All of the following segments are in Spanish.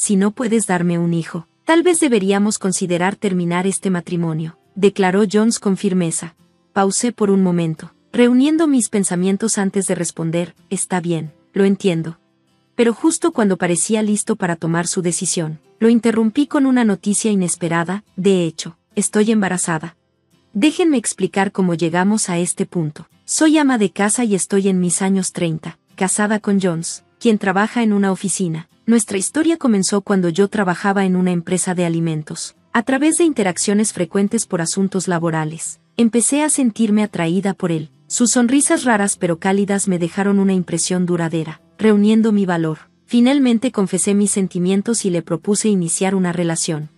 si no puedes darme un hijo, tal vez deberíamos considerar terminar este matrimonio, declaró Jones con firmeza. Pausé por un momento, reuniendo mis pensamientos antes de responder, está bien, lo entiendo. Pero justo cuando parecía listo para tomar su decisión, lo interrumpí con una noticia inesperada, de hecho, estoy embarazada. Déjenme explicar cómo llegamos a este punto. Soy ama de casa y estoy en mis años 30, casada con Jones, quien trabaja en una oficina. Nuestra historia comenzó cuando yo trabajaba en una empresa de alimentos. A través de interacciones frecuentes por asuntos laborales, empecé a sentirme atraída por él. Sus sonrisas raras pero cálidas me dejaron una impresión duradera. Reuniendo mi valor, finalmente confesé mis sentimientos y le propuse iniciar una relación.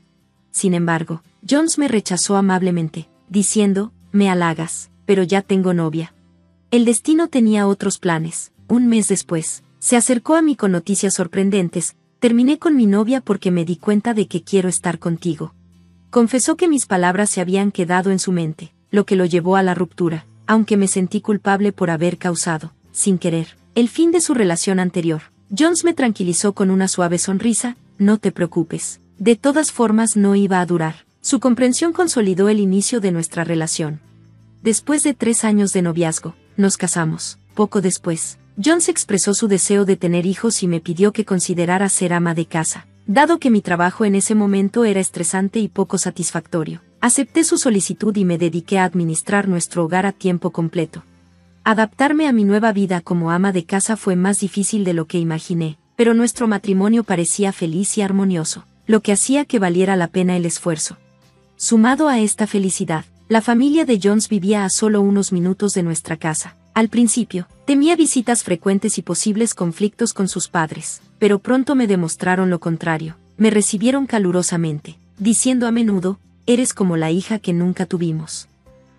Sin embargo, Jones me rechazó amablemente, diciendo, me halagas, pero ya tengo novia. El destino tenía otros planes. Un mes después, se acercó a mí con noticias sorprendentes. Terminé con mi novia porque me di cuenta de que quiero estar contigo. Confesó que mis palabras se habían quedado en su mente, lo que lo llevó a la ruptura, aunque me sentí culpable por haber causado, sin querer, el fin de su relación anterior. Jones me tranquilizó con una suave sonrisa, no te preocupes. De todas formas no iba a durar. Su comprensión consolidó el inicio de nuestra relación. Después de 3 años de noviazgo, nos casamos. Poco después, Jones expresó su deseo de tener hijos y me pidió que considerara ser ama de casa. Dado que mi trabajo en ese momento era estresante y poco satisfactorio, acepté su solicitud y me dediqué a administrar nuestro hogar a tiempo completo. Adaptarme a mi nueva vida como ama de casa fue más difícil de lo que imaginé, pero nuestro matrimonio parecía feliz y armonioso, lo que hacía que valiera la pena el esfuerzo. Sumado a esta felicidad, la familia de Jones vivía a solo unos minutos de nuestra casa. Al principio, temía visitas frecuentes y posibles conflictos con sus padres, pero pronto me demostraron lo contrario. Me recibieron calurosamente, diciendo a menudo, eres como la hija que nunca tuvimos.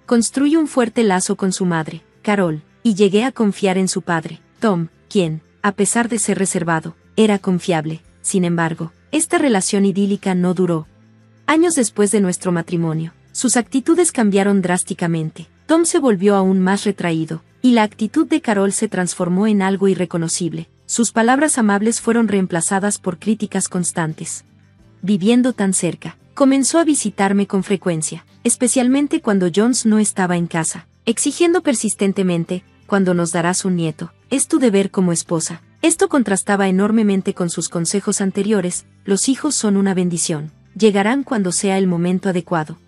Construí un fuerte lazo con su madre, Carol, y llegué a confiar en su padre, Tom, quien, a pesar de ser reservado, era confiable. Sin embargo, esta relación idílica no duró. Años después de nuestro matrimonio, sus actitudes cambiaron drásticamente. Tom se volvió aún más retraído, y la actitud de Carol se transformó en algo irreconocible. Sus palabras amables fueron reemplazadas por críticas constantes. Viviendo tan cerca, comenzó a visitarme con frecuencia, especialmente cuando Jones no estaba en casa, exigiendo persistentemente, ¿cuándo nos darás un nieto? Es tu deber como esposa. Esto contrastaba enormemente con sus consejos anteriores, los hijos son una bendición, llegarán cuando sea el momento adecuado.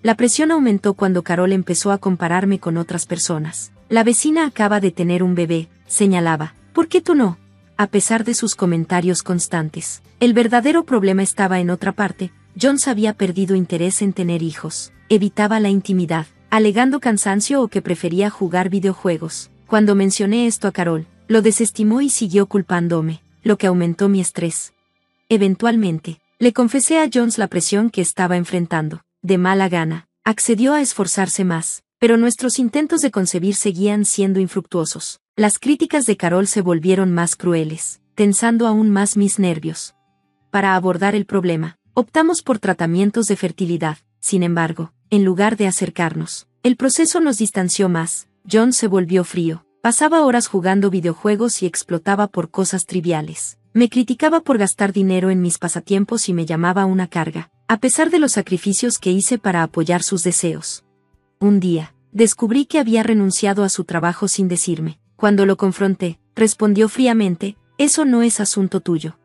La presión aumentó cuando Carol empezó a compararme con otras personas. La vecina acaba de tener un bebé, señalaba, ¿por qué tú no? A pesar de sus comentarios constantes, el verdadero problema estaba en otra parte. Jones había perdido interés en tener hijos, evitaba la intimidad, alegando cansancio o que prefería jugar videojuegos. Cuando mencioné esto a Carol, lo desestimó y siguió culpándome, lo que aumentó mi estrés. Eventualmente, le confesé a Jones la presión que estaba enfrentando. De mala gana, accedió a esforzarse más, pero nuestros intentos de concebir seguían siendo infructuosos. Las críticas de Carol se volvieron más crueles, tensando aún más mis nervios. Para abordar el problema, optamos por tratamientos de fertilidad. Sin embargo, en lugar de acercarnos, el proceso nos distanció más. Jones se volvió frío, pasaba horas jugando videojuegos y explotaba por cosas triviales. Me criticaba por gastar dinero en mis pasatiempos y me llamaba una carga, a pesar de los sacrificios que hice para apoyar sus deseos. Un día, descubrí que había renunciado a su trabajo sin decirme. Cuando lo confronté, respondió fríamente, eso no es asunto tuyo.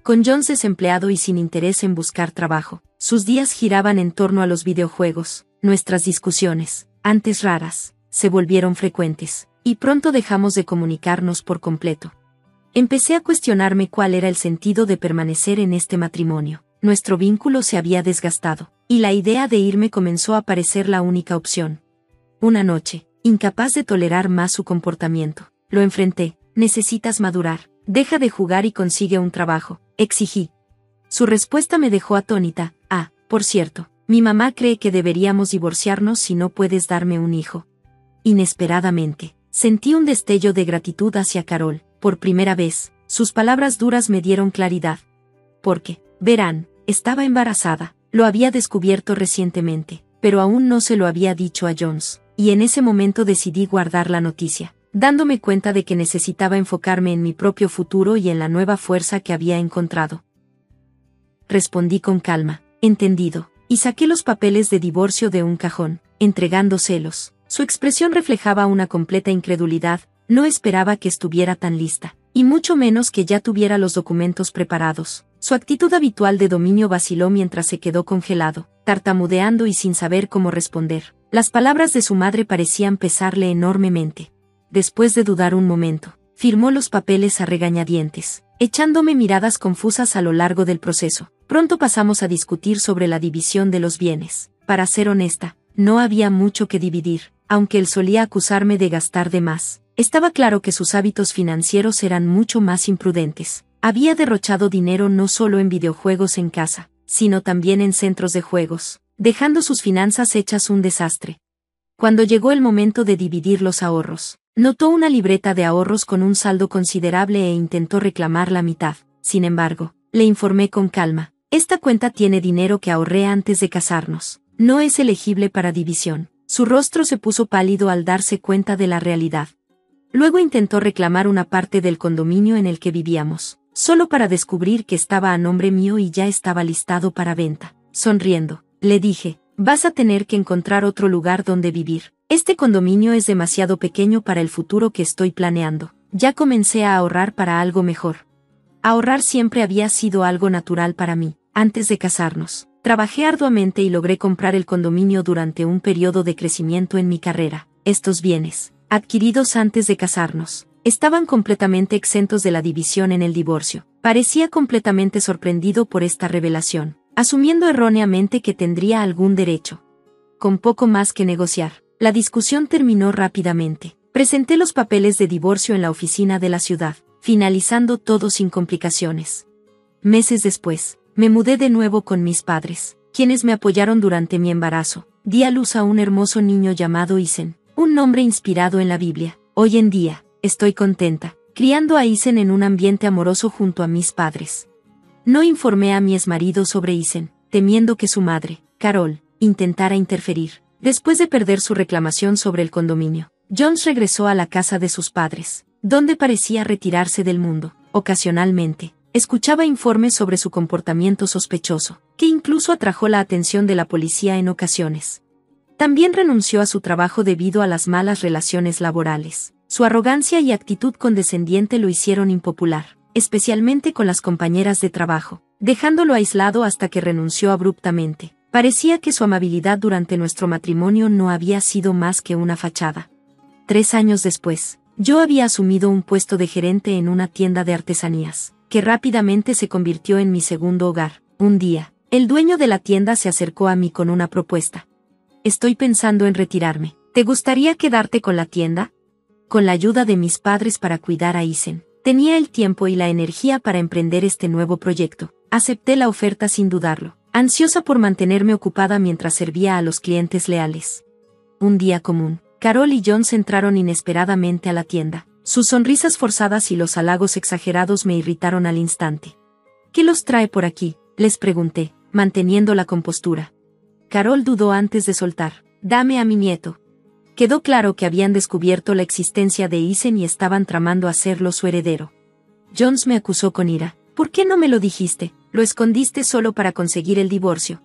Con Jones desempleado y sin interés en buscar trabajo, sus días giraban en torno a los videojuegos. Nuestras discusiones, antes raras, se volvieron frecuentes, y pronto dejamos de comunicarnos por completo. Empecé a cuestionarme cuál era el sentido de permanecer en este matrimonio. Nuestro vínculo se había desgastado, y la idea de irme comenzó a parecer la única opción. Una noche, incapaz de tolerar más su comportamiento, lo enfrenté. Necesitas madurar, deja de jugar y consigue un trabajo, exigí. Su respuesta me dejó atónita. Por cierto, mi mamá cree que deberíamos divorciarnos si no puedes darme un hijo. Inesperadamente, sentí un destello de gratitud hacia Carol. Por primera vez, sus palabras duras me dieron claridad. Porque, verán, estaba embarazada, lo había descubierto recientemente, pero aún no se lo había dicho a Jones, y en ese momento decidí guardar la noticia, dándome cuenta de que necesitaba enfocarme en mi propio futuro y en la nueva fuerza que había encontrado. respondí con calma. Entendido. Y saqué los papeles de divorcio de un cajón, entregándoselos. Su expresión reflejaba una completa incredulidad. No esperaba que estuviera tan lista, y mucho menos que ya tuviera los documentos preparados. Su actitud habitual de dominio vaciló mientras se quedó congelado, tartamudeando y sin saber cómo responder. Las palabras de su madre parecían pesarle enormemente. Después de dudar un momento, firmó los papeles a regañadientes, echándome miradas confusas a lo largo del proceso. Pronto pasamos a discutir sobre la división de los bienes. Para ser honesta, no había mucho que dividir, aunque él solía acusarme de gastar de más. Estaba claro que sus hábitos financieros eran mucho más imprudentes. Había derrochado dinero no solo en videojuegos en casa, sino también en centros de juegos, dejando sus finanzas hechas un desastre. Cuando llegó el momento de dividir los ahorros, notó una libreta de ahorros con un saldo considerable e intentó reclamar la mitad. Sin embargo, le informé con calma: esta cuenta tiene dinero que ahorré antes de casarnos. No es elegible para división. Su rostro se puso pálido al darse cuenta de la realidad. Luego intentó reclamar una parte del condominio en el que vivíamos, solo para descubrir que estaba a nombre mío y ya estaba listado para venta. Sonriendo, le dije: vas a tener que encontrar otro lugar donde vivir. Este condominio es demasiado pequeño para el futuro que estoy planeando. Ya comencé a ahorrar para algo mejor. Ahorrar siempre había sido algo natural para mí. Antes de casarnos, trabajé arduamente y logré comprar el condominio durante un periodo de crecimiento en mi carrera. Estos bienes, adquiridos antes de casarnos, estaban completamente exentos de la división en el divorcio. Parecía completamente sorprendido por esta revelación, asumiendo erróneamente que tendría algún derecho. Con poco más que negociar, la discusión terminó rápidamente. Presenté los papeles de divorcio en la oficina de la ciudad, finalizando todo sin complicaciones. Meses después, me mudé de nuevo con mis padres, quienes me apoyaron durante mi embarazo. Di a luz a un hermoso niño llamado Isen, un nombre inspirado en la Biblia. Hoy en día, estoy contenta, criando a Isen en un ambiente amoroso junto a mis padres. No informé a mi exmarido sobre Isen, temiendo que su madre, Carol, intentara interferir. Después de perder su reclamación sobre el condominio, Jones regresó a la casa de sus padres, donde parecía retirarse del mundo. Ocasionalmente, escuchaba informes sobre su comportamiento sospechoso, que incluso atrajo la atención de la policía en ocasiones. También renunció a su trabajo debido a las malas relaciones laborales. Su arrogancia y actitud condescendiente lo hicieron impopular, especialmente con las compañeras de trabajo, dejándolo aislado hasta que renunció abruptamente. Parecía que su amabilidad durante nuestro matrimonio no había sido más que una fachada. 3 años después, yo había asumido un puesto de gerente en una tienda de artesanías, que rápidamente se convirtió en mi segundo hogar. Un día, el dueño de la tienda se acercó a mí con una propuesta. Estoy pensando en retirarme. ¿Te gustaría quedarte con la tienda? Con la ayuda de mis padres para cuidar a Isen, tenía el tiempo y la energía para emprender este nuevo proyecto. Acepté la oferta sin dudarlo, ansiosa por mantenerme ocupada mientras servía a los clientes leales. Un día común, Carol y Jones entraron inesperadamente a la tienda. Sus sonrisas forzadas y los halagos exagerados me irritaron al instante. ¿Qué los trae por aquí?, les pregunté, manteniendo la compostura. Carol dudó antes de soltar: dame a mi nieto. Quedó claro que habían descubierto la existencia de Isen y estaban tramando hacerlo su heredero. Jones me acusó con ira. ¿Por qué no me lo dijiste? ¿Lo escondiste solo para conseguir el divorcio?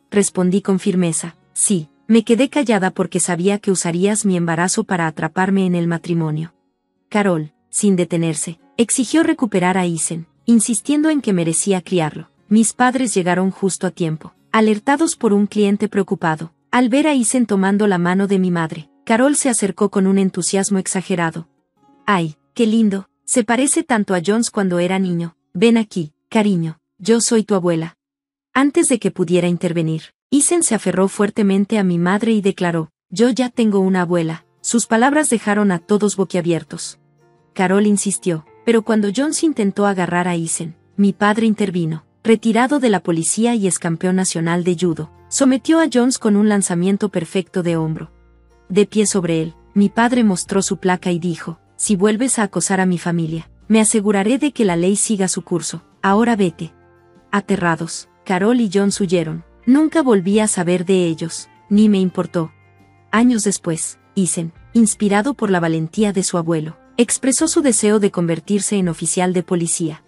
Respondí con firmeza: sí, me quedé callada porque sabía que usarías mi embarazo para atraparme en el matrimonio. Carol, sin detenerse, exigió recuperar a Isen, insistiendo en que merecía criarlo. Mis padres llegaron justo a tiempo, alertados por un cliente preocupado. Al ver a Isen tomando la mano de mi madre, Carol se acercó con un entusiasmo exagerado. ¡Ay, qué lindo! Se parece tanto a Jones cuando era niño. Ven aquí, cariño, yo soy tu abuela. Antes de que pudiera intervenir, Isen se aferró fuertemente a mi madre y declaró: yo ya tengo una abuela. Sus palabras dejaron a todos boquiabiertos. Carol insistió, pero cuando Jones intentó agarrar a Isen, mi padre intervino. Retirado de la policía y ex campeón nacional de judo, sometió a Jones con un lanzamiento perfecto de hombro. De pie sobre él, mi padre mostró su placa y dijo: si vuelves a acosar a mi familia, me aseguraré de que la ley siga su curso. Ahora vete. Aterrados, Carol y Jones huyeron. Nunca volví a saber de ellos, ni me importó. Años después, Isen, inspirado por la valentía de su abuelo, expresó su deseo de convertirse en oficial de policía.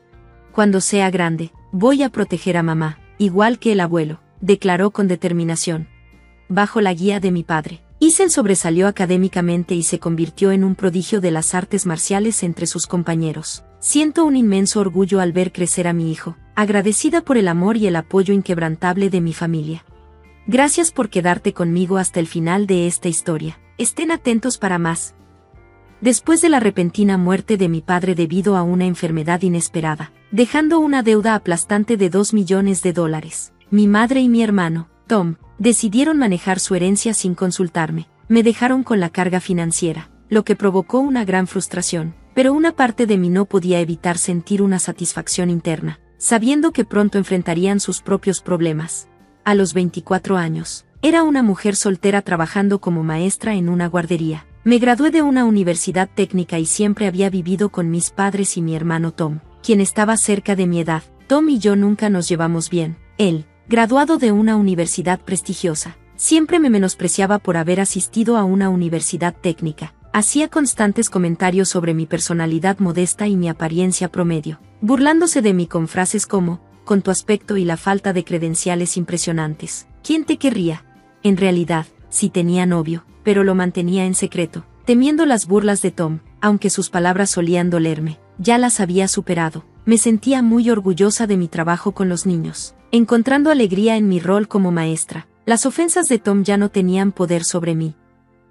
Cuando sea grande, voy a proteger a mamá, igual que el abuelo, declaró con determinación. Bajo la guía de mi padre, Isen sobresalió académicamente y se convirtió en un prodigio de las artes marciales entre sus compañeros. Siento un inmenso orgullo al ver crecer a mi hijo, agradecida por el amor y el apoyo inquebrantable de mi familia. Gracias por quedarte conmigo hasta el final de esta historia. Estén atentos para más. Después de la repentina muerte de mi padre debido a una enfermedad inesperada, dejando una deuda aplastante de $2 millones, mi madre y mi hermano, Tom, decidieron manejar su herencia sin consultarme. Me dejaron con la carga financiera, lo que provocó una gran frustración, pero una parte de mí no podía evitar sentir una satisfacción interna, sabiendo que pronto enfrentarían sus propios problemas. A los 24 años, era una mujer soltera trabajando como maestra en una guardería. Me gradué de una universidad técnica y siempre había vivido con mis padres y mi hermano Tom, quien estaba cerca de mi edad. Tom y yo nunca nos llevamos bien. Él, graduado de una universidad prestigiosa, siempre me menospreciaba por haber asistido a una universidad técnica. Hacía constantes comentarios sobre mi personalidad modesta y mi apariencia promedio, burlándose de mí con frases como, con tu aspecto y la falta de credenciales impresionantes, ¿quién te querría? En realidad, sí tenía novio, pero lo mantenía en secreto, temiendo las burlas de Tom, aunque sus palabras solían dolerme, ya las había superado. Me sentía muy orgullosa de mi trabajo con los niños, encontrando alegría en mi rol como maestra. Las ofensas de Tom ya no tenían poder sobre mí.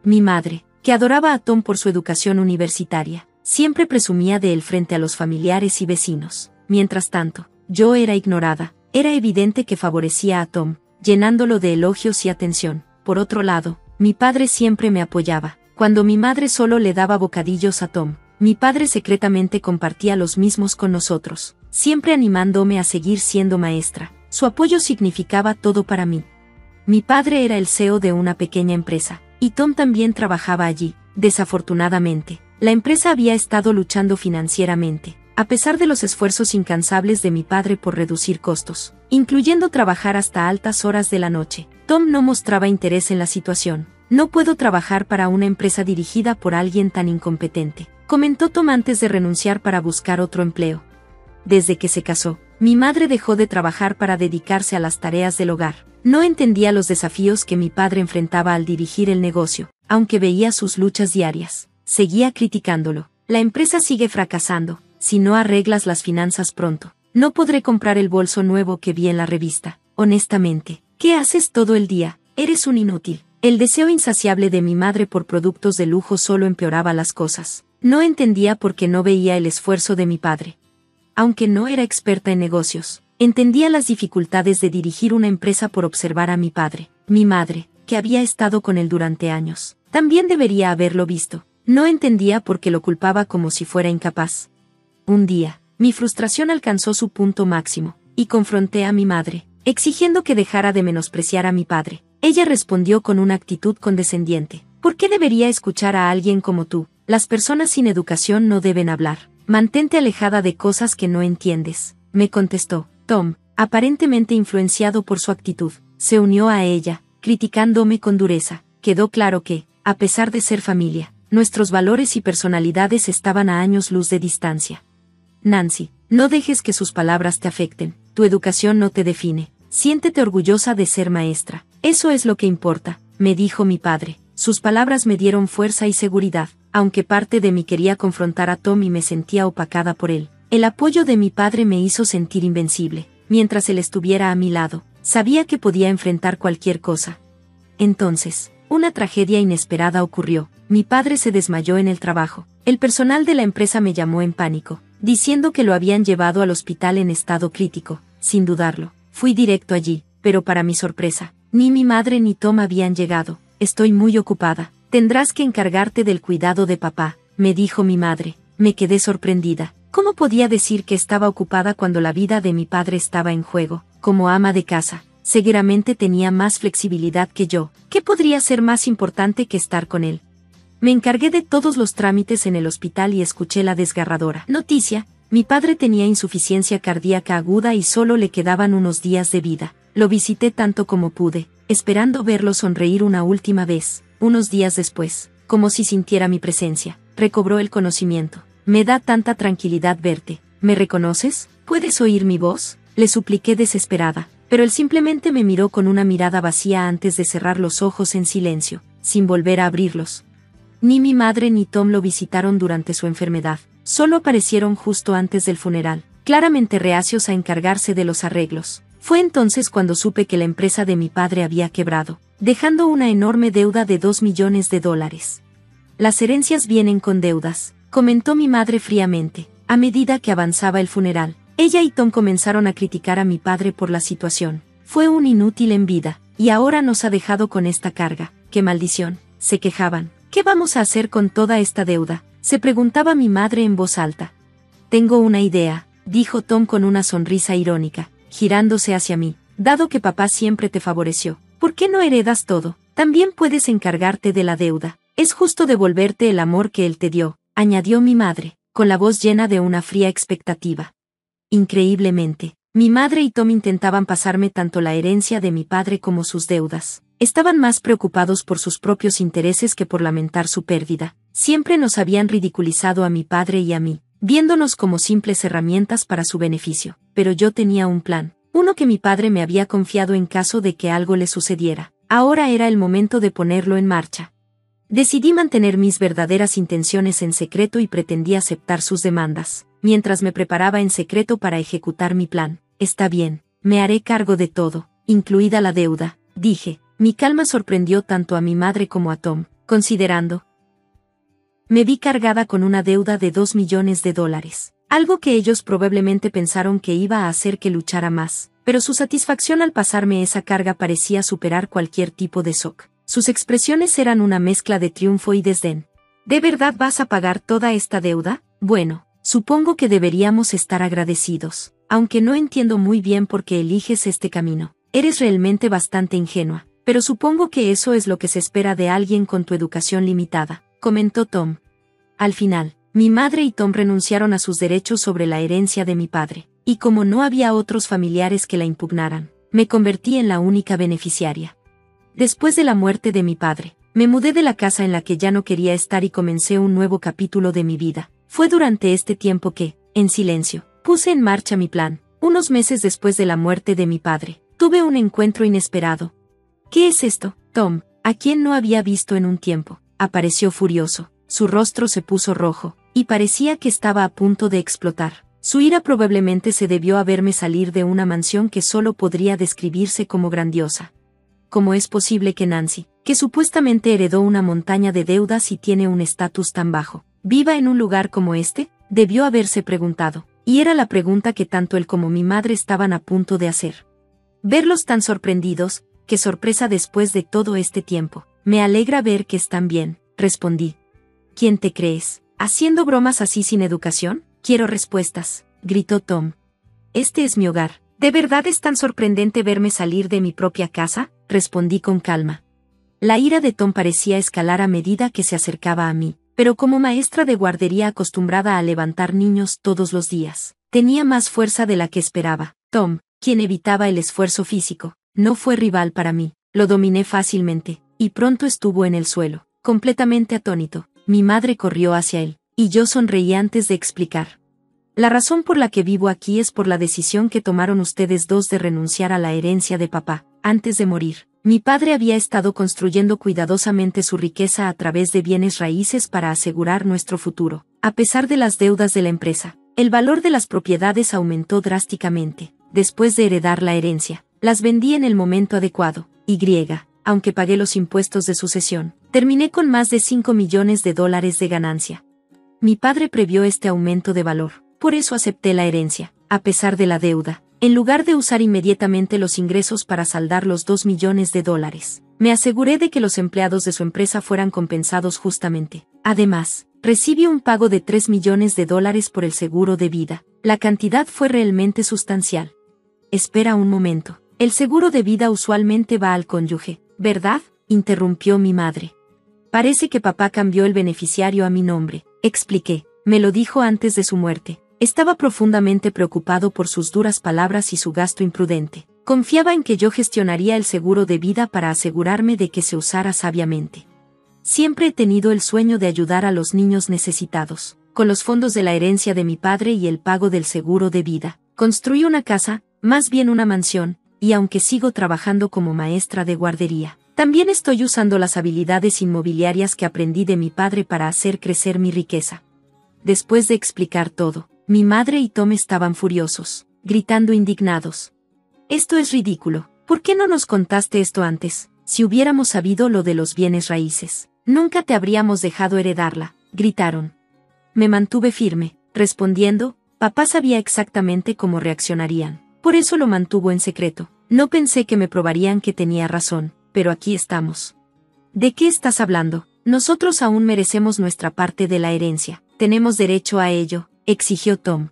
Mi madre, que adoraba a Tom por su educación universitaria, siempre presumía de él frente a los familiares y vecinos. Mientras tanto, yo era ignorada. Era evidente que favorecía a Tom, llenándolo de elogios y atención. Por otro lado, mi padre siempre me apoyaba. Cuando mi madre solo le daba bocadillos a Tom, mi padre secretamente compartía los mismos con nosotros, siempre animándome a seguir siendo maestra. Su apoyo significaba todo para mí. Mi padre era el CEO de una pequeña empresa, y Tom también trabajaba allí. Desafortunadamente, la empresa había estado luchando financieramente, a pesar de los esfuerzos incansables de mi padre por reducir costos, incluyendo trabajar hasta altas horas de la noche. Tom no mostraba interés en la situación. No puedo trabajar para una empresa dirigida por alguien tan incompetente, comentó Tom antes de renunciar para buscar otro empleo. Desde que se casó, mi madre dejó de trabajar para dedicarse a las tareas del hogar. No entendía los desafíos que mi padre enfrentaba al dirigir el negocio, aunque veía sus luchas diarias. Seguía criticándolo. La empresa sigue fracasando. Si no arreglas las finanzas pronto, no podré comprar el bolso nuevo que vi en la revista. Honestamente, ¿qué haces todo el día? Eres un inútil. El deseo insaciable de mi madre por productos de lujo solo empeoraba las cosas. No entendía por qué no veía el esfuerzo de mi padre. Aunque no era experta en negocios, entendía las dificultades de dirigir una empresa por observar a mi padre. Mi madre, que había estado con él durante años, también debería haberlo visto. No entendía por qué lo culpaba como si fuera incapaz. Un día, mi frustración alcanzó su punto máximo, y confronté a mi madre, exigiendo que dejara de menospreciar a mi padre. Ella respondió con una actitud condescendiente. ¿Por qué debería escuchar a alguien como tú? Las personas sin educación no deben hablar. Mantente alejada de cosas que no entiendes, me contestó. Tom, aparentemente influenciado por su actitud, se unió a ella, criticándome con dureza. Quedó claro que, a pesar de ser familia, nuestros valores y personalidades estaban a años luz de distancia. Nancy, no dejes que sus palabras te afecten. Tu educación no te define. Siéntete orgullosa de ser maestra. Eso es lo que importa, me dijo mi padre. Sus palabras me dieron fuerza y seguridad, aunque parte de mí quería confrontar a Tom y me sentía opacada por él. El apoyo de mi padre me hizo sentir invencible. Mientras él estuviera a mi lado, sabía que podía enfrentar cualquier cosa. Entonces, una tragedia inesperada ocurrió. Mi padre se desmayó en el trabajo. El personal de la empresa me llamó en pánico, diciendo que lo habían llevado al hospital en estado crítico. Sin dudarlo, fui directo allí, pero para mi sorpresa, ni mi madre ni Tom habían llegado. Estoy muy ocupada. Tendrás que encargarte del cuidado de papá, me dijo mi madre. Me quedé sorprendida. ¿Cómo podía decir que estaba ocupada cuando la vida de mi padre estaba en juego? Como ama de casa, seguramente tenía más flexibilidad que yo. ¿Qué podría ser más importante que estar con él? Me encargué de todos los trámites en el hospital y escuché la desgarradora noticia. Mi padre tenía insuficiencia cardíaca aguda y solo le quedaban unos días de vida. Lo visité tanto como pude, esperando verlo sonreír una última vez. Unos días después, como si sintiera mi presencia, recobró el conocimiento. Me da tanta tranquilidad verte. ¿Me reconoces? ¿Puedes oír mi voz? Le supliqué desesperada. pero él simplemente me miró con una mirada vacía antes de cerrar los ojos en silencio, sin volver a abrirlos. Ni mi madre ni Tom lo visitaron durante su enfermedad, solo aparecieron justo antes del funeral, claramente reacios a encargarse de los arreglos. Fue entonces cuando supe que la empresa de mi padre había quebrado, dejando una enorme deuda de $2 millones. Las herencias vienen con deudas, comentó mi madre fríamente, a medida que avanzaba el funeral. Ella y Tom comenzaron a criticar a mi padre por la situación. Fue un inútil en vida, y ahora nos ha dejado con esta carga. ¡Qué maldición!, se quejaban. ¿Qué vamos a hacer con toda esta deuda?, se preguntaba mi madre en voz alta. Tengo una idea, dijo Tom con una sonrisa irónica, girándose hacia mí. Dado que papá siempre te favoreció, ¿por qué no heredas todo? También puedes encargarte de la deuda. Es justo devolverte el amor que él te dio, añadió mi madre, con la voz llena de una fría expectativa. Increíblemente, mi madre y Tom intentaban pasarme tanto la herencia de mi padre como sus deudas. Estaban más preocupados por sus propios intereses que por lamentar su pérdida. Siempre nos habían ridiculizado a mi padre y a mí, viéndonos como simples herramientas para su beneficio. Pero yo tenía un plan, uno que mi padre me había confiado en caso de que algo le sucediera. Ahora era el momento de ponerlo en marcha. Decidí mantener mis verdaderas intenciones en secreto y pretendí aceptar sus demandas, mientras me preparaba en secreto para ejecutar mi plan. Está bien, me haré cargo de todo, incluida la deuda, dije. Mi calma sorprendió tanto a mi madre como a Tom, considerando. Me vi cargada con una deuda de $2 millones, algo que ellos probablemente pensaron que iba a hacer que luchara más, pero su satisfacción al pasarme esa carga parecía superar cualquier tipo de shock. Sus expresiones eran una mezcla de triunfo y desdén. ¿De verdad vas a pagar toda esta deuda? Bueno, supongo que deberíamos estar agradecidos, aunque no entiendo muy bien por qué eliges este camino. Eres realmente bastante ingenua, pero supongo que eso es lo que se espera de alguien con tu educación limitada, comentó Tom. Al final, mi madre y Tom renunciaron a sus derechos sobre la herencia de mi padre, y como no había otros familiares que la impugnaran, me convertí en la única beneficiaria. Después de la muerte de mi padre, me mudé de la casa en la que ya no quería estar y comencé un nuevo capítulo de mi vida. Fue durante este tiempo que, en silencio, puse en marcha mi plan. Unos meses después de la muerte de mi padre, tuve un encuentro inesperado. ¿Qué es esto, Tom?, a quien no había visto en un tiempo, apareció furioso. Su rostro se puso rojo, y parecía que estaba a punto de explotar. Su ira probablemente se debió a verme salir de una mansión que solo podría describirse como grandiosa. ¿Cómo es posible que Nancy, que supuestamente heredó una montaña de deudas y tiene un estatus tan bajo, viva en un lugar como este?, debió haberse preguntado, y era la pregunta que tanto él como mi madre estaban a punto de hacer. Verlos tan sorprendidos, qué sorpresa después de todo este tiempo. Me alegra ver que están bien, respondí. ¿Quién te crees? ¿Haciendo bromas así sin educación? Quiero respuestas, gritó Tom. Este es mi hogar. ¿De verdad es tan sorprendente verme salir de mi propia casa?, respondí con calma. La ira de Tom parecía escalar a medida que se acercaba a mí, pero como maestra de guardería acostumbrada a levantar niños todos los días, tenía más fuerza de la que esperaba. Tom, quien evitaba el esfuerzo físico, no fue rival para mí. Lo dominé fácilmente, y pronto estuvo en el suelo, completamente atónito. Mi madre corrió hacia él, y yo sonreí antes de explicar. La razón por la que vivo aquí es por la decisión que tomaron ustedes dos de renunciar a la herencia de papá. Antes de morir, mi padre había estado construyendo cuidadosamente su riqueza a través de bienes raíces para asegurar nuestro futuro. A pesar de las deudas de la empresa, el valor de las propiedades aumentó drásticamente. Después de heredar la herencia, las vendí en el momento adecuado, y, aunque pagué los impuestos de sucesión, terminé con más de $5 millones de ganancia. Mi padre previó este aumento de valor. Por eso acepté la herencia, a pesar de la deuda, en lugar de usar inmediatamente los ingresos para saldar los $2 millones. Me aseguré de que los empleados de su empresa fueran compensados justamente. Además, recibí un pago de $3 millones por el seguro de vida. La cantidad fue realmente sustancial. Espera un momento. El seguro de vida usualmente va al cónyuge, ¿verdad?, interrumpió mi madre. Parece que papá cambió el beneficiario a mi nombre, expliqué. Me lo dijo antes de su muerte. Estaba profundamente preocupado por sus duras palabras y su gasto imprudente. Confiaba en que yo gestionaría el seguro de vida para asegurarme de que se usara sabiamente. Siempre he tenido el sueño de ayudar a los niños necesitados. Con los fondos de la herencia de mi padre y el pago del seguro de vida, construí una casa, más bien una mansión, y aunque sigo trabajando como maestra de guardería, también estoy usando las habilidades inmobiliarias que aprendí de mi padre para hacer crecer mi riqueza. Después de explicar todo, mi madre y Tom estaban furiosos, gritando indignados. Esto es ridículo. ¿Por qué no nos contaste esto antes? Si hubiéramos sabido lo de los bienes raíces, nunca te habríamos dejado heredarla, gritaron. Me mantuve firme, respondiendo, papá sabía exactamente cómo reaccionarían. Por eso lo mantuvo en secreto. No pensé que me probarían que tenía razón, pero aquí estamos. ¿De qué estás hablando? Nosotros aún merecemos nuestra parte de la herencia. Tenemos derecho a ello, exigió Tom.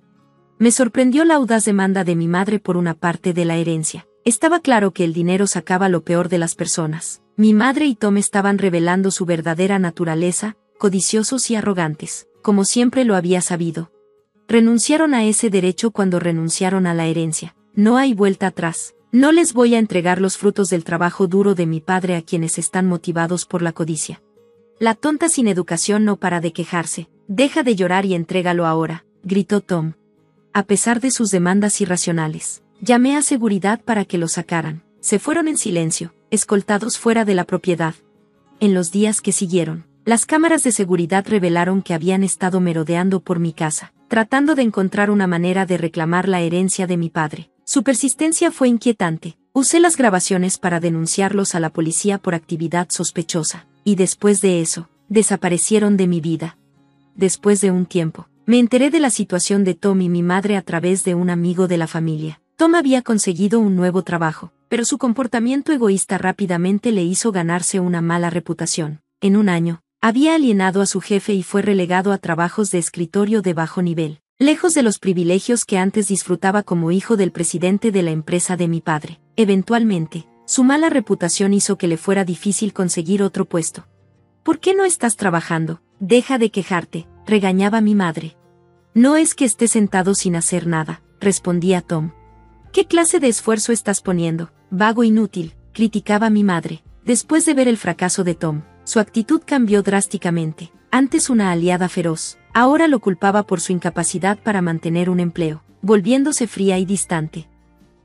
Me sorprendió la audaz demanda de mi madre por una parte de la herencia. Estaba claro que el dinero sacaba lo peor de las personas. Mi madre y Tom estaban revelando su verdadera naturaleza, codiciosos y arrogantes, como siempre lo había sabido. Renunciaron a ese derecho cuando renunciaron a la herencia. No hay vuelta atrás. No les voy a entregar los frutos del trabajo duro de mi padre a quienes están motivados por la codicia. La tonta sin educación no para de quejarse. Deja de llorar y entrégalo ahora, gritó Tom. A pesar de sus demandas irracionales, llamé a seguridad para que lo sacaran. Se fueron en silencio, escoltados fuera de la propiedad. En los días que siguieron, las cámaras de seguridad revelaron que habían estado merodeando por mi casa, tratando de encontrar una manera de reclamar la herencia de mi padre. Su persistencia fue inquietante. Usé las grabaciones para denunciarlos a la policía por actividad sospechosa, y después de eso, desaparecieron de mi vida. Después de un tiempo, me enteré de la situación de Tom y mi madre a través de un amigo de la familia. Tom había conseguido un nuevo trabajo, pero su comportamiento egoísta rápidamente le hizo ganarse una mala reputación. En un año, había alienado a su jefe y fue relegado a trabajos de escritorio de bajo nivel, lejos de los privilegios que antes disfrutaba como hijo del presidente de la empresa de mi padre. Eventualmente, su mala reputación hizo que le fuera difícil conseguir otro puesto. ¿Por qué no estás trabajando? Deja de quejarte, regañaba mi madre. No es que esté sentado sin hacer nada, respondía Tom. ¿Qué clase de esfuerzo estás poniendo? Vago inútil, criticaba mi madre. Después de ver el fracaso de Tom, su actitud cambió drásticamente. Antes una aliada feroz, ahora lo culpaba por su incapacidad para mantener un empleo, volviéndose fría y distante.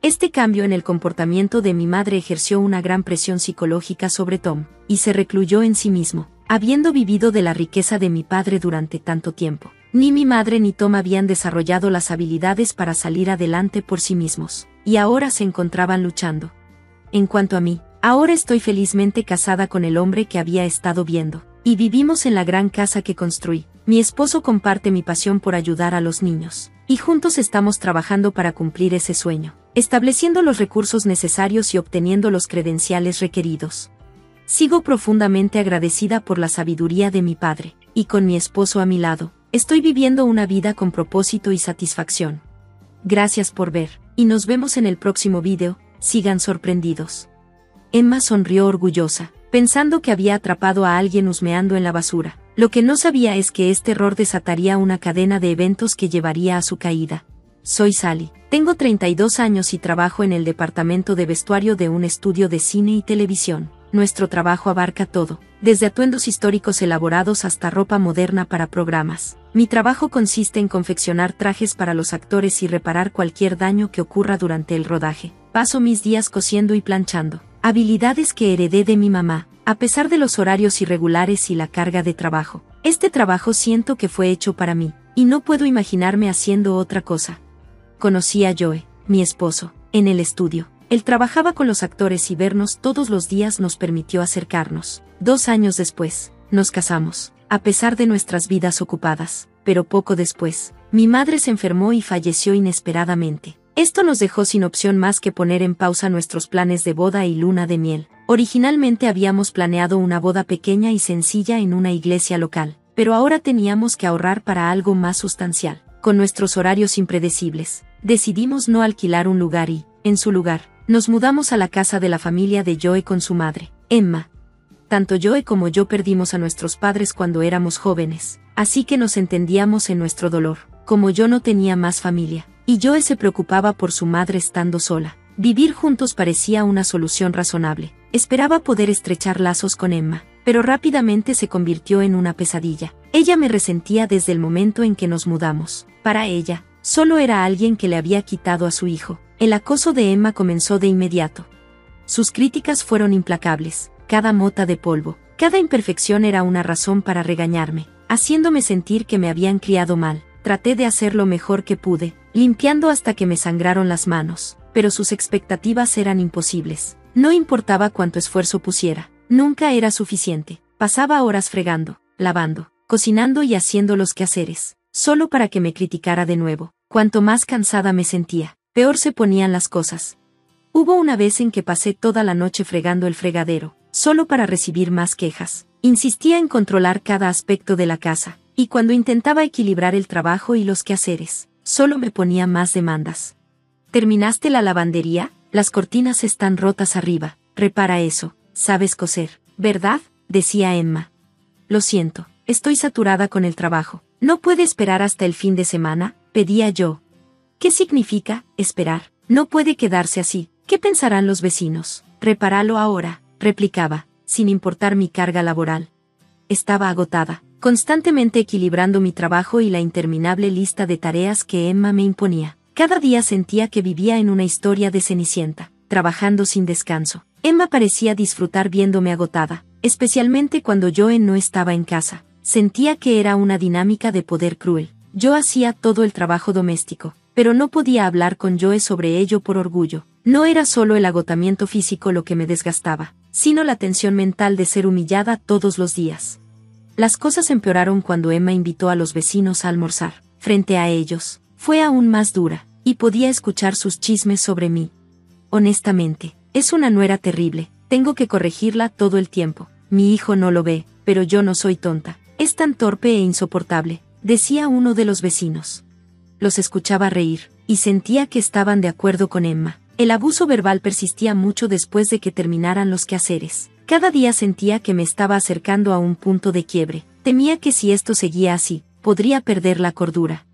Este cambio en el comportamiento de mi madre ejerció una gran presión psicológica sobre Tom, y se recluyó en sí mismo. Habiendo vivido de la riqueza de mi padre durante tanto tiempo, ni mi madre ni Tom habían desarrollado las habilidades para salir adelante por sí mismos, y ahora se encontraban luchando. En cuanto a mí, ahora estoy felizmente casada con el hombre que había estado viendo, y vivimos en la gran casa que construí. Mi esposo comparte mi pasión por ayudar a los niños, y juntos estamos trabajando para cumplir ese sueño, estableciendo los recursos necesarios y obteniendo los credenciales requeridos. Sigo profundamente agradecida por la sabiduría de mi padre, y con mi esposo a mi lado, estoy viviendo una vida con propósito y satisfacción. Gracias por ver, y nos vemos en el próximo video. Sigan sorprendidos. Emma sonrió orgullosa, pensando que había atrapado a alguien husmeando en la basura. Lo que no sabía es que este error desataría una cadena de eventos que llevaría a su caída. Soy Sally, tengo 32 años y trabajo en el departamento de vestuario de un estudio de cine y televisión. Nuestro trabajo abarca todo, desde atuendos históricos elaborados hasta ropa moderna para programas. Mi trabajo consiste en confeccionar trajes para los actores y reparar cualquier daño que ocurra durante el rodaje. Paso mis días cosiendo y planchando, habilidades que heredé de mi mamá, a pesar de los horarios irregulares y la carga de trabajo. Este trabajo siento que fue hecho para mí, y no puedo imaginarme haciendo otra cosa. Conocí a Joe, mi esposo, en el estudio. Él trabajaba con los actores y vernos todos los días nos permitió acercarnos. 2 años después, nos casamos, a pesar de nuestras vidas ocupadas, pero poco después, mi madre se enfermó y falleció inesperadamente. Esto nos dejó sin opción más que poner en pausa nuestros planes de boda y luna de miel. Originalmente habíamos planeado una boda pequeña y sencilla en una iglesia local, pero ahora teníamos que ahorrar para algo más sustancial. Con nuestros horarios impredecibles, decidimos no alquilar un lugar y, en su lugar, nos mudamos a la casa de la familia de Joe con su madre, Emma. Tanto Joe como yo perdimos a nuestros padres cuando éramos jóvenes, así que nos entendíamos en nuestro dolor. Como yo no tenía más familia, y Joe se preocupaba por su madre estando sola, vivir juntos parecía una solución razonable. Esperaba poder estrechar lazos con Emma, pero rápidamente se convirtió en una pesadilla. Ella me resentía desde el momento en que nos mudamos. Para ella, solo era alguien que le había quitado a su hijo. El acoso de Emma comenzó de inmediato. Sus críticas fueron implacables. Cada mota de polvo, cada imperfección era una razón para regañarme, haciéndome sentir que me habían criado mal. Traté de hacer lo mejor que pude, limpiando hasta que me sangraron las manos, pero sus expectativas eran imposibles. No importaba cuánto esfuerzo pusiera, nunca era suficiente. Pasaba horas fregando, lavando, cocinando y haciendo los quehaceres, solo para que me criticara de nuevo. Cuanto más cansada me sentía, peor se ponían las cosas. Hubo una vez en que pasé toda la noche fregando el fregadero, solo para recibir más quejas. Insistía en controlar cada aspecto de la casa, y cuando intentaba equilibrar el trabajo y los quehaceres, solo me ponía más demandas. ¿Terminaste la lavandería? Las cortinas están rotas arriba, repara eso, sabes coser, ¿verdad?, decía Emma. Lo siento, estoy saturada con el trabajo. ¿No puede esperar hasta el fin de semana?, pedía yo. ¿Qué significa esperar? No puede quedarse así. ¿Qué pensarán los vecinos? Repáralo ahora, replicaba, sin importar mi carga laboral. Estaba agotada, constantemente equilibrando mi trabajo y la interminable lista de tareas que Emma me imponía. Cada día sentía que vivía en una historia de Cenicienta, trabajando sin descanso. Emma parecía disfrutar viéndome agotada, especialmente cuando Joe no estaba en casa. Sentía que era una dinámica de poder cruel. Yo hacía todo el trabajo doméstico, pero no podía hablar con Joe sobre ello por orgullo. No era solo el agotamiento físico lo que me desgastaba, sino la tensión mental de ser humillada todos los días. Las cosas empeoraron cuando Emma invitó a los vecinos a almorzar. Frente a ellos, fue aún más dura, y podía escuchar sus chismes sobre mí. Honestamente, es una nuera terrible, tengo que corregirla todo el tiempo. Mi hijo no lo ve, pero yo no soy tonta. Es tan torpe e insoportable, decía uno de los vecinos. Los escuchaba reír, y sentía que estaban de acuerdo con Emma. El abuso verbal persistía mucho después de que terminaran los quehaceres. Cada día sentía que me estaba acercando a un punto de quiebre. Temía que si esto seguía así, podría perder la cordura.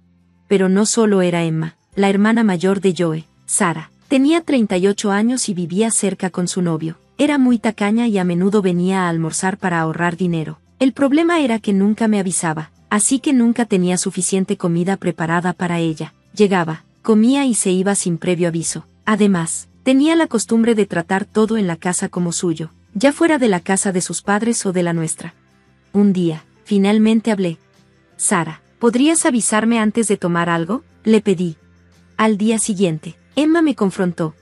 Pero no solo era Emma, la hermana mayor de Joe, Sara. Tenía 38 años y vivía cerca con su novio. Era muy tacaña y a menudo venía a almorzar para ahorrar dinero. El problema era que nunca me avisaba, así que nunca tenía suficiente comida preparada para ella. Llegaba, comía y se iba sin previo aviso. Además, tenía la costumbre de tratar todo en la casa como suyo, ya fuera de la casa de sus padres o de la nuestra. Un día, finalmente hablé. Sara, ¿podrías avisarme antes de tomar algo?, le pedí. Al día siguiente, Emma me confrontó.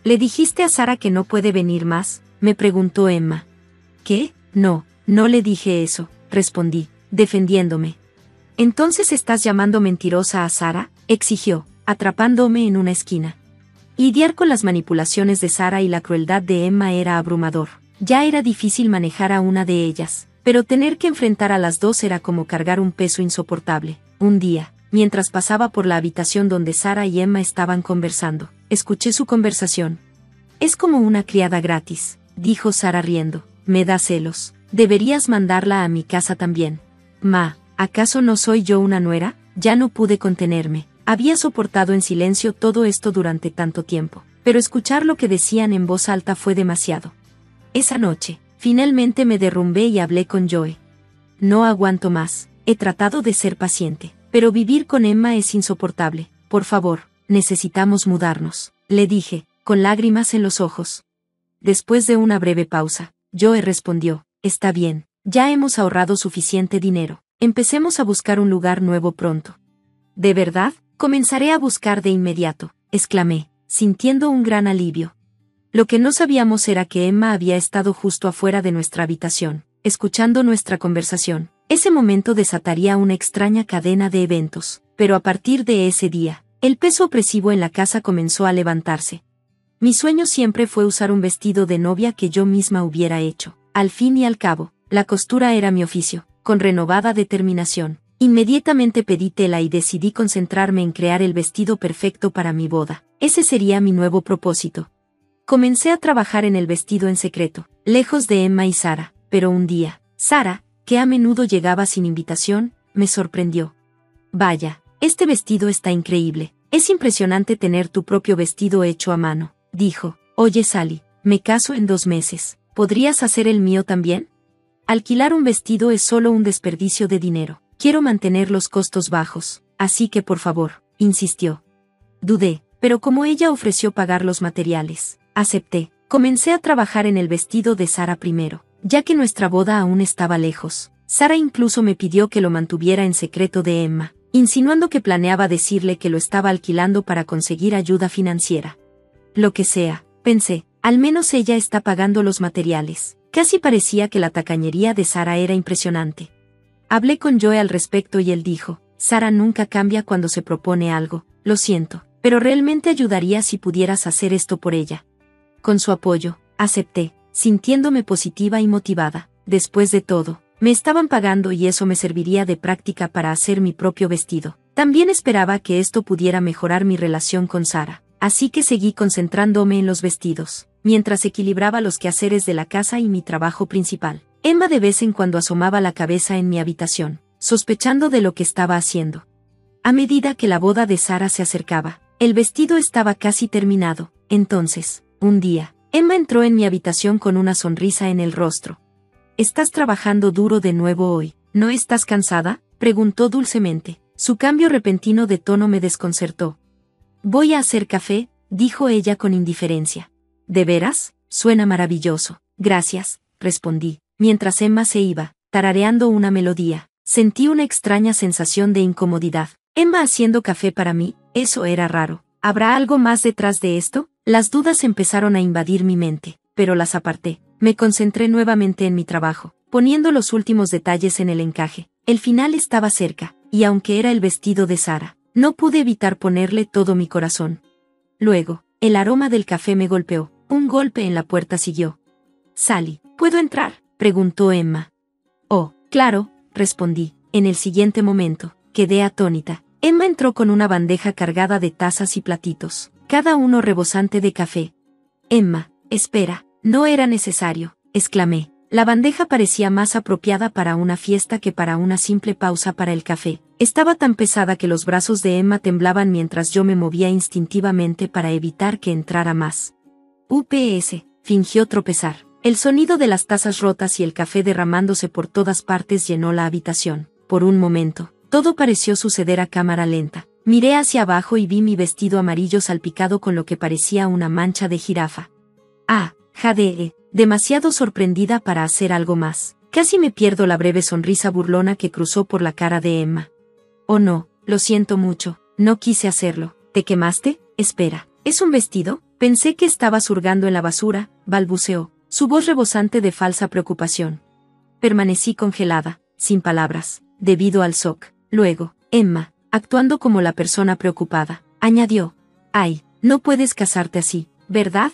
¿Le dijiste a Sara que no puede venir más?, me preguntó Emma. ¿Qué? No le dije eso, respondí, defendiéndome. ¿Entonces estás llamando mentirosa a Sara?, exigió, atrapándome en una esquina. Lidiar con las manipulaciones de Sara y la crueldad de Emma era abrumador. Ya era difícil manejar a una de ellas, pero tener que enfrentar a las dos era como cargar un peso insoportable. Un día, mientras pasaba por la habitación donde Sara y Emma estaban conversando, escuché su conversación. Es como una criada gratis, dijo Sara riendo. Me da celos. Deberías mandarla a mi casa también. Ma, ¿acaso no soy yo una nuera? Ya no pude contenerme. Había soportado en silencio todo esto durante tanto tiempo, pero escuchar lo que decían en voz alta fue demasiado. Esa noche, finalmente me derrumbé y hablé con Joe. No aguanto más, he tratado de ser paciente, pero vivir con Emma es insoportable. Por favor, necesitamos mudarnos, le dije, con lágrimas en los ojos. Después de una breve pausa, Joe respondió, está bien, ya hemos ahorrado suficiente dinero, empecemos a buscar un lugar nuevo pronto. ¿De verdad? Comenzaré a buscar de inmediato, exclamé, sintiendo un gran alivio. Lo que no sabíamos era que Emma había estado justo afuera de nuestra habitación, escuchando nuestra conversación. Ese momento desataría una extraña cadena de eventos, pero a partir de ese día, el peso opresivo en la casa comenzó a levantarse. Mi sueño siempre fue usar un vestido de novia que yo misma hubiera hecho. Al fin y al cabo, la costura era mi oficio. Con renovada determinación, inmediatamente pedí tela y decidí concentrarme en crear el vestido perfecto para mi boda. Ese sería mi nuevo propósito. Comencé a trabajar en el vestido en secreto, lejos de Emma y Sara, pero un día, Sara, que a menudo llegaba sin invitación, me sorprendió. Vaya, este vestido está increíble. Es impresionante tener tu propio vestido hecho a mano, dijo. Oye Sally, me caso en 2 meses. ¿Podrías hacer el mío también? Alquilar un vestido es solo un desperdicio de dinero. Quiero mantener los costos bajos, así que por favor, insistió. Dudé, pero como ella ofreció pagar los materiales, acepté. Comencé a trabajar en el vestido de Sara primero, ya que nuestra boda aún estaba lejos. Sara incluso me pidió que lo mantuviera en secreto de Emma, insinuando que planeaba decirle que lo estaba alquilando para conseguir ayuda financiera. Lo que sea, pensé, al menos ella está pagando los materiales. Casi parecía que la tacañería de Sara era impresionante. Hablé con Joe al respecto y él dijo, Sara nunca cambia cuando se propone algo, lo siento, pero realmente ayudaría si pudieras hacer esto por ella. Con su apoyo, acepté, sintiéndome positiva y motivada. Después de todo, me estaban pagando y eso me serviría de práctica para hacer mi propio vestido. También esperaba que esto pudiera mejorar mi relación con Sara, así que seguí concentrándome en los vestidos, mientras equilibraba los quehaceres de la casa y mi trabajo principal. Emma de vez en cuando asomaba la cabeza en mi habitación, sospechando de lo que estaba haciendo. A medida que la boda de Sara se acercaba, el vestido estaba casi terminado. Entonces, un día, Emma entró en mi habitación con una sonrisa en el rostro. «¿Estás trabajando duro de nuevo hoy? ¿No estás cansada?», preguntó dulcemente. Su cambio repentino de tono me desconcertó. «Voy a hacer café», dijo ella con indiferencia. «¿De veras? Suena maravilloso». «Gracias», respondí, mientras Emma se iba, tarareando una melodía. Sentí una extraña sensación de incomodidad. Emma haciendo café para mí, eso era raro. ¿Habrá algo más detrás de esto? Las dudas empezaron a invadir mi mente, pero las aparté. Me concentré nuevamente en mi trabajo, poniendo los últimos detalles en el encaje. El final estaba cerca, y aunque era el vestido de Sara, no pude evitar ponerle todo mi corazón. Luego, el aroma del café me golpeó. Un golpe en la puerta siguió. «Sally, ¿puedo entrar?», preguntó Emma. «Oh, claro», respondí. En el siguiente momento, quedé atónita. Emma entró con una bandeja cargada de tazas y platitos, cada uno rebosante de café. «Emma, espera, no era necesario», exclamé. La bandeja parecía más apropiada para una fiesta que para una simple pausa para el café. Estaba tan pesada que los brazos de Emma temblaban mientras yo me movía instintivamente para evitar que entrara más. «UPS», fingió tropezar. El sonido de las tazas rotas y el café derramándose por todas partes llenó la habitación. Por un momento, todo pareció suceder a cámara lenta. Miré hacia abajo y vi mi vestido amarillo salpicado con lo que parecía una mancha de jirafa. «Ah, jadee», demasiado sorprendida para hacer algo más. Casi me pierdo la breve sonrisa burlona que cruzó por la cara de Emma. «Oh no, lo siento mucho, no quise hacerlo». «¿Te quemaste? Espera, ¿es un vestido?». Pensé que estabas hurgando en la basura, balbuceó, su voz rebosante de falsa preocupación. Permanecí congelada, sin palabras, debido al shock. Luego, Emma, actuando como la persona preocupada, añadió: «Ay, no puedes casarte así, ¿verdad?».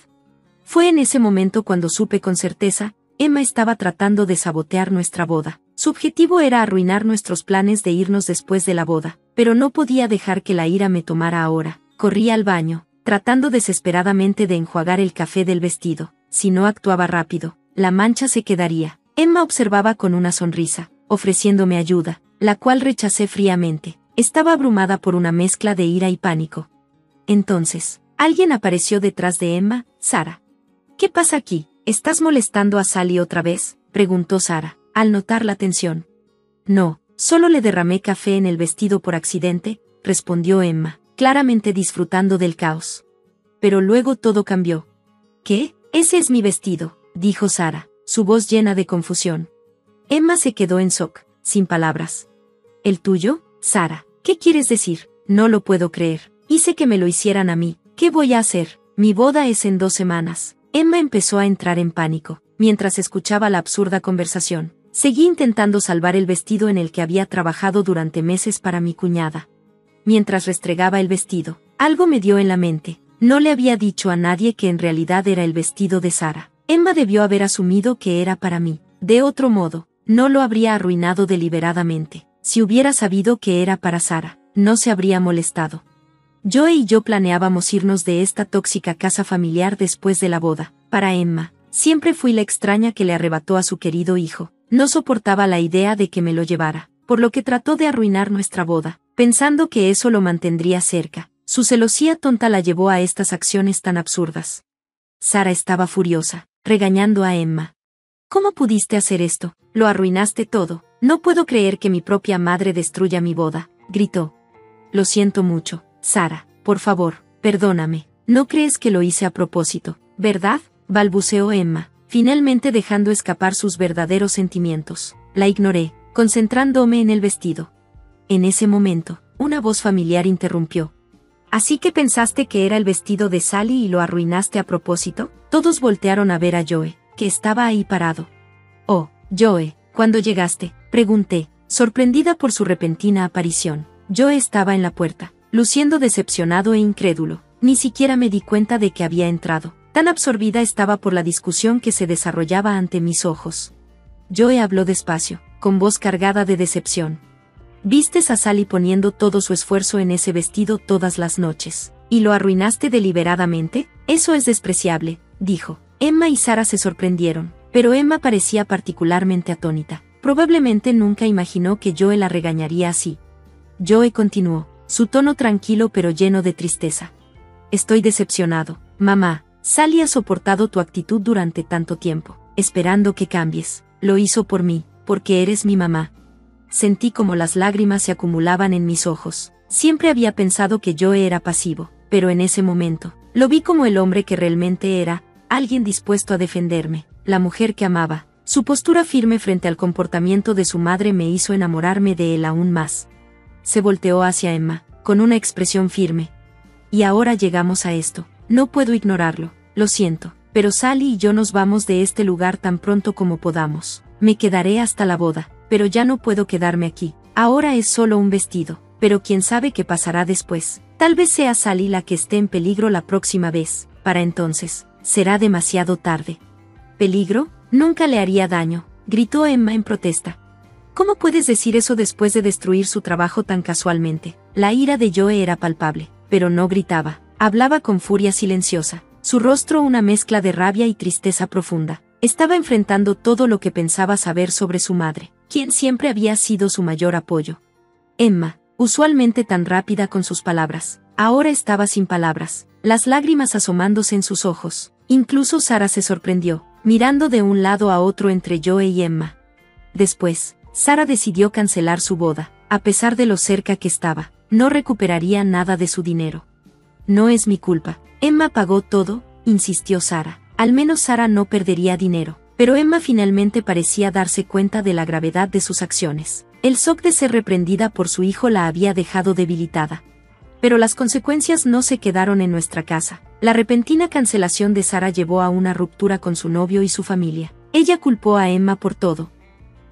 Fue en ese momento cuando supe con certeza, Emma estaba tratando de sabotear nuestra boda. Su objetivo era arruinar nuestros planes de irnos después de la boda, pero no podía dejar que la ira me tomara ahora. Corrí al baño, tratando desesperadamente de enjuagar el café del vestido. Si no actuaba rápido, la mancha se quedaría. Emma observaba con una sonrisa, ofreciéndome ayuda, la cual rechacé fríamente. Estaba abrumada por una mezcla de ira y pánico. Entonces, alguien apareció detrás de Emma. «Sara. ¿Qué pasa aquí? ¿Estás molestando a Sally otra vez?», preguntó Sara, al notar la tensión. «No, solo le derramé café en el vestido por accidente», respondió Emma, claramente disfrutando del caos. Pero luego todo cambió. «¿Qué? Ese es mi vestido», dijo Sara, su voz llena de confusión. Emma se quedó en shock, sin palabras. «¿El tuyo, Sara? ¿Qué quieres decir? No lo puedo creer. Hice que me lo hicieran a mí. ¿Qué voy a hacer? Mi boda es en 2 semanas». Emma empezó a entrar en pánico, mientras escuchaba la absurda conversación. Seguí intentando salvar el vestido en el que había trabajado durante meses para mi cuñada. Mientras restregaba el vestido, algo me dio en la mente. No le había dicho a nadie que en realidad era el vestido de Sara. Emma debió haber asumido que era para mí. De otro modo, no lo habría arruinado deliberadamente. Si hubiera sabido que era para Sara, no se habría molestado. Joe y yo planeábamos irnos de esta tóxica casa familiar después de la boda. Para Emma, siempre fui la extraña que le arrebató a su querido hijo. No soportaba la idea de que me lo llevara, por lo que trató de arruinar nuestra boda, pensando que eso lo mantendría cerca. Su celosía tonta la llevó a estas acciones tan absurdas. Sara estaba furiosa, regañando a Emma. «¿Cómo pudiste hacer esto? Lo arruinaste todo. No puedo creer que mi propia madre destruya mi boda», gritó. «Lo siento mucho, Sara, por favor, perdóname. No crees que lo hice a propósito, ¿verdad? Balbuceó Emma, finalmente dejando escapar sus verdaderos sentimientos. La ignoré, concentrándome en el vestido. En ese momento, una voz familiar interrumpió. ¿Así que pensaste que era el vestido de Sally y lo arruinaste a propósito? Todos voltearon a ver a Joe, que estaba ahí parado. Oh, Joe, ¿cuándo llegaste?, pregunté, sorprendida por su repentina aparición. Joe estaba en la puerta, luciendo decepcionado e incrédulo. Ni siquiera me di cuenta de que había entrado. Tan absorbida estaba por la discusión que se desarrollaba ante mis ojos. Joe habló despacio, con voz cargada de decepción. Vistes a Sally poniendo todo su esfuerzo en ese vestido todas las noches, ¿y lo arruinaste deliberadamente? Eso es despreciable, dijo. Emma y Sara se sorprendieron, pero Emma parecía particularmente atónita. Probablemente nunca imaginó que Joe la regañaría así. Joe continuó, su tono tranquilo pero lleno de tristeza. Estoy decepcionado, mamá. Sally ha soportado tu actitud durante tanto tiempo, esperando que cambies. Lo hizo por mí, porque eres mi mamá. Sentí como las lágrimas se acumulaban en mis ojos. Siempre había pensado que Joe era pasivo, pero en ese momento, lo vi como el hombre que realmente era, alguien dispuesto a defenderme, la mujer que amaba. Su postura firme frente al comportamiento de su madre me hizo enamorarme de él aún más. Se volteó hacia Emma, con una expresión firme. Y ahora llegamos a esto. No puedo ignorarlo, lo siento, pero Sally y yo nos vamos de este lugar tan pronto como podamos. Me quedaré hasta la boda, pero ya no puedo quedarme aquí. Ahora es solo un vestido, pero quién sabe qué pasará después. Tal vez sea Sally la que esté en peligro la próxima vez. Para entonces, será demasiado tarde. ¿Peligro? Nunca le haría daño, gritó Emma en protesta. ¿Cómo puedes decir eso después de destruir su trabajo tan casualmente? La ira de Joe era palpable, pero no gritaba. Hablaba con furia silenciosa, su rostro una mezcla de rabia y tristeza profunda. Estaba enfrentando todo lo que pensaba saber sobre su madre, quien siempre había sido su mayor apoyo. Emma, usualmente tan rápida con sus palabras, ahora estaba sin palabras, las lágrimas asomándose en sus ojos. Incluso Sara se sorprendió, mirando de un lado a otro entre Joe y Emma. Después, Sara decidió cancelar su boda, a pesar de lo cerca que estaba. No recuperaría nada de su dinero. No es mi culpa. Emma pagó todo, insistió Sara. Al menos Sara no perdería dinero. Pero Emma finalmente parecía darse cuenta de la gravedad de sus acciones. El shock de ser reprendida por su hijo la había dejado debilitada. Pero las consecuencias no se quedaron en nuestra casa. La repentina cancelación de Sara llevó a una ruptura con su novio y su familia. Ella culpó a Emma por todo.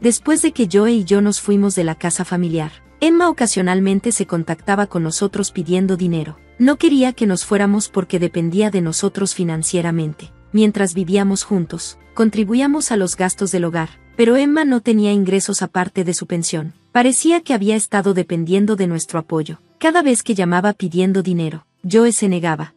Después de que Joe y yo nos fuimos de la casa familiar, Emma ocasionalmente se contactaba con nosotros pidiendo dinero. No quería que nos fuéramos porque dependía de nosotros financieramente. Mientras vivíamos juntos, contribuíamos a los gastos del hogar, pero Emma no tenía ingresos aparte de su pensión. Parecía que había estado dependiendo de nuestro apoyo. Cada vez que llamaba pidiendo dinero, Joe se negaba.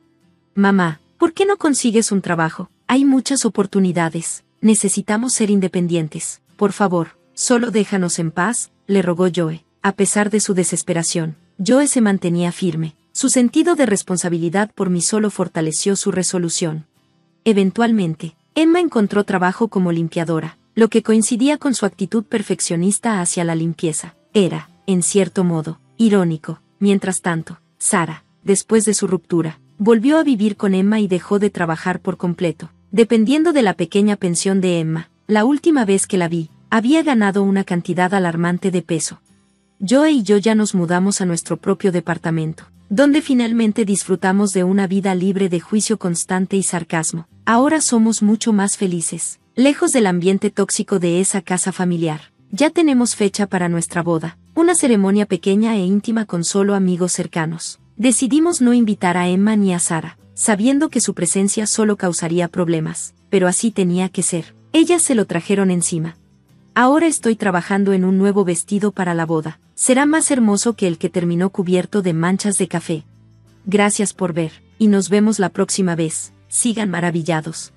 Mamá, ¿por qué no consigues un trabajo? Hay muchas oportunidades. Necesitamos ser independientes. Por favor, solo déjanos en paz, le rogó Joe. A pesar de su desesperación, Joe se mantenía firme. Su sentido de responsabilidad por mí solo fortaleció su resolución. Eventualmente, Emma encontró trabajo como limpiadora, lo que coincidía con su actitud perfeccionista hacia la limpieza. Era, en cierto modo, irónico. Mientras tanto, Sara, después de su ruptura, volvió a vivir con Emma y dejó de trabajar por completo, dependiendo de la pequeña pensión de Emma. La última vez que la vi, había ganado una cantidad alarmante de peso. Joe y yo ya nos mudamos a nuestro propio departamento, donde finalmente disfrutamos de una vida libre de juicio constante y sarcasmo. Ahora somos mucho más felices, lejos del ambiente tóxico de esa casa familiar. Ya tenemos fecha para nuestra boda, una ceremonia pequeña e íntima con solo amigos cercanos. Decidimos no invitar a Emma ni a Sara, sabiendo que su presencia solo causaría problemas, pero así tenía que ser. Ellas se lo trajeron encima. Ahora estoy trabajando en un nuevo vestido para la boda. Será más hermoso que el que terminó cubierto de manchas de café. Gracias por ver, y nos vemos la próxima vez. Sigan maravillados.